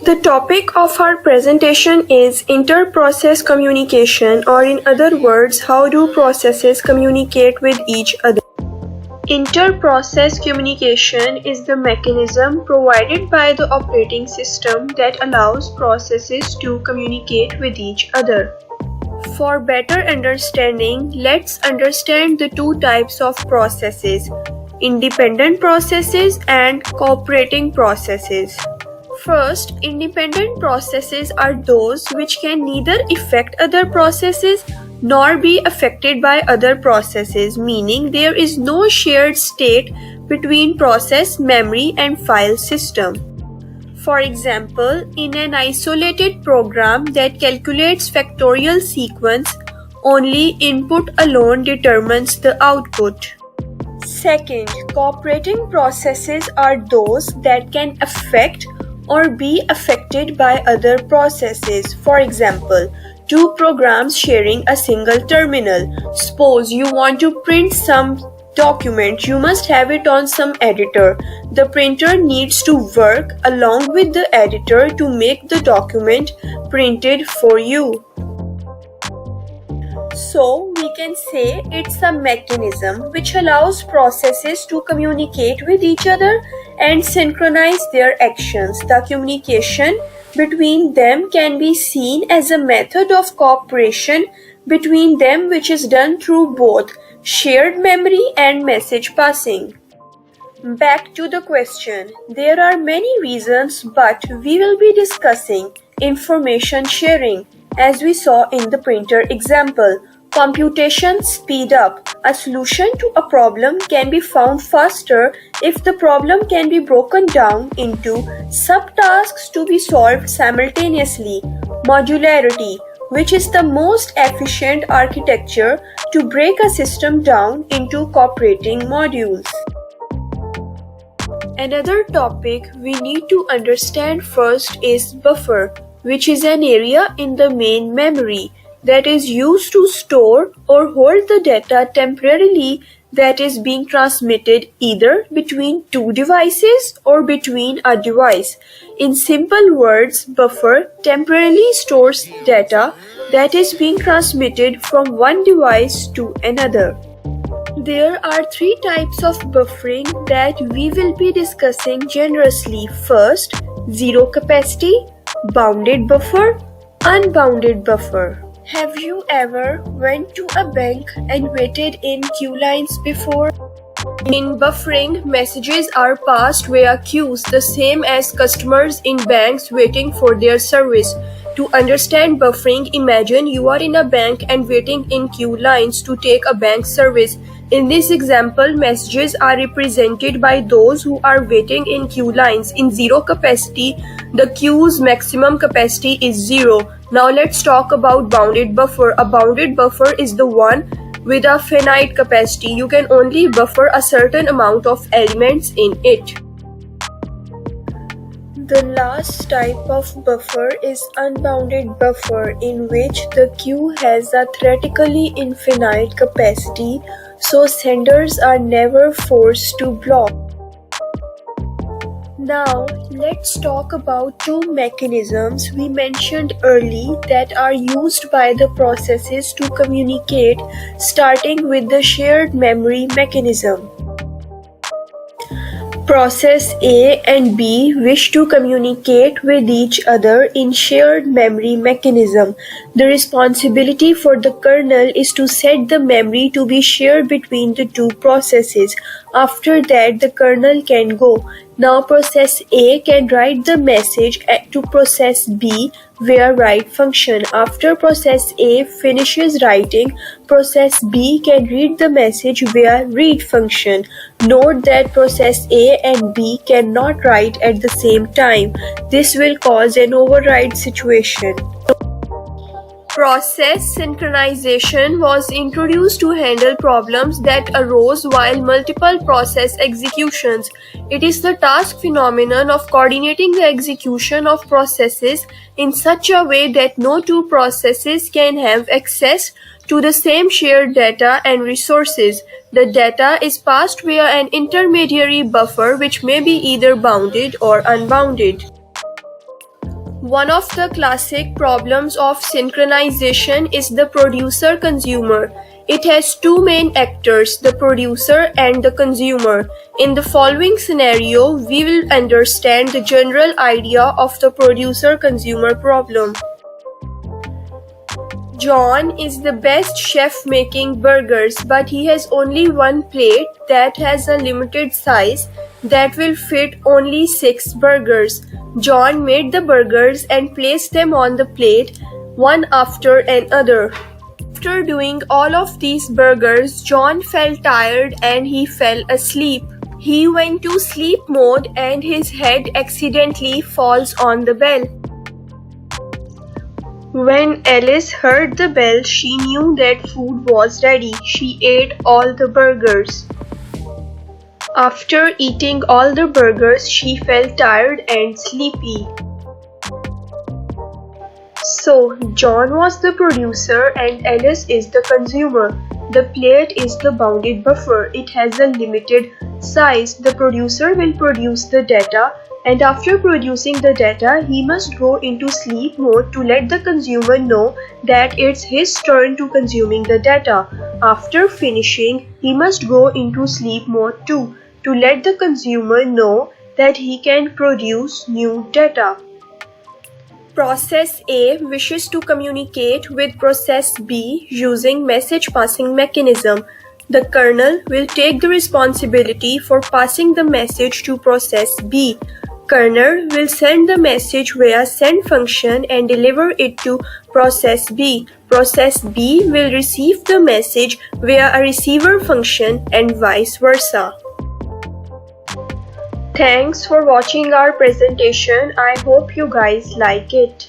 The topic of our presentation is inter-process communication, or in other words, how do processes communicate with each other. Inter-process communication is the mechanism provided by the operating system that allows processes to communicate with each other. For better understanding, let's understand the two types of processes: independent processes and cooperating processes. First, independent processes are those which can neither affect other processes nor be affected by other processes, meaning there is no shared state between process, memory, and file system. For example, in an isolated program that calculates factorial sequence, only input alone determines the output. Second, cooperating processes are those that can affect or be affected by other processes. For example, two programs sharing a single terminal. Suppose you want to print some document, you must have it on some editor. The printer needs to work along with the editor to make the document printed for you. So we can say it's a mechanism which allows processes to communicate with each other and synchronize their actions. The communication between them can be seen as a method of cooperation between them, which is done through both shared memory and message passing. Back to the question. There are many reasons, but we will be discussing information sharing, as we saw in the printer example. Computation speed up. A solution to a problem can be found faster if the problem can be broken down into subtasks to be solved simultaneously. Modularity, which is the most efficient architecture to break a system down into cooperating modules. Another topic we need to understand first is buffer, which is an area in the main memory that is used to store or hold the data temporarily that is being transmitted either between two devices or between a device. In simple words, buffer temporarily stores data that is being transmitted from one device to another. There are three types of buffering that we will be discussing generously. First, zero capacity, bounded buffer, unbounded buffer. Have you ever went to a bank and waited in queue lines before? In buffering, messages are passed via queues, the same as customers in banks waiting for their service. To understand buffering, imagine you are in a bank and waiting in queue lines to take a bank service. In this example, messages are represented by those who are waiting in queue lines. In zero capacity, the queue's maximum capacity is 0. Now let's talk about bounded buffer. A bounded buffer is the one with a finite capacity. You can only buffer a certain amount of elements in it. The last type of buffer is unbounded buffer, in which the queue has a theoretically infinite capacity, so senders are never forced to block. Now, let's talk about two mechanisms we mentioned early that are used by the processes to communicate, starting with the shared memory mechanism. Process A and B wish to communicate with each other in shared memory mechanism. The responsibility for the kernel is to set the memory to be shared between the two processes. After that, the kernel can go. Now process A can write the message to process B via write function. After process A finishes writing, process B can read the message via read function. Note that process A and B cannot write at the same time. This will cause an override situation. Process synchronization was introduced to handle problems that arose while multiple process executions. It is the task phenomenon of coordinating the execution of processes in such a way that no two processes can have access to the same shared data and resources. The data is passed via an intermediary buffer which may be either bounded or unbounded. One of the classic problems of synchronization is the producer-consumer. It has two main actors, the producer and the consumer. In the following scenario, we will understand the general idea of the producer-consumer problem. John is the best chef making burgers, but he has only one plate that has a limited size that will fit only 6 burgers. John made the burgers and placed them on the plate, one after another. After doing all of these burgers, John felt tired and he fell asleep. He went to sleep mode and his head accidentally falls on the bell. When Alice heard the bell, she knew that food was ready. She ate all the burgers. After eating all the burgers, she felt tired and sleepy. So, John was the producer and Alice is the consumer. The plate is the bounded buffer. It has a limited size. The producer will produce the data, and after producing the data, he must go into sleep mode to let the consumer know that it's his turn to consuming the data. After finishing, he must go into sleep mode too, to let the consumer know that he can produce new data. Process A wishes to communicate with process B using message passing mechanism. The kernel will take the responsibility for passing the message to process B. Kernel will send the message via send function and deliver it to process B. Process B will receive the message via a receiver function and vice versa. Thanks for watching our presentation. I hope you guys like it.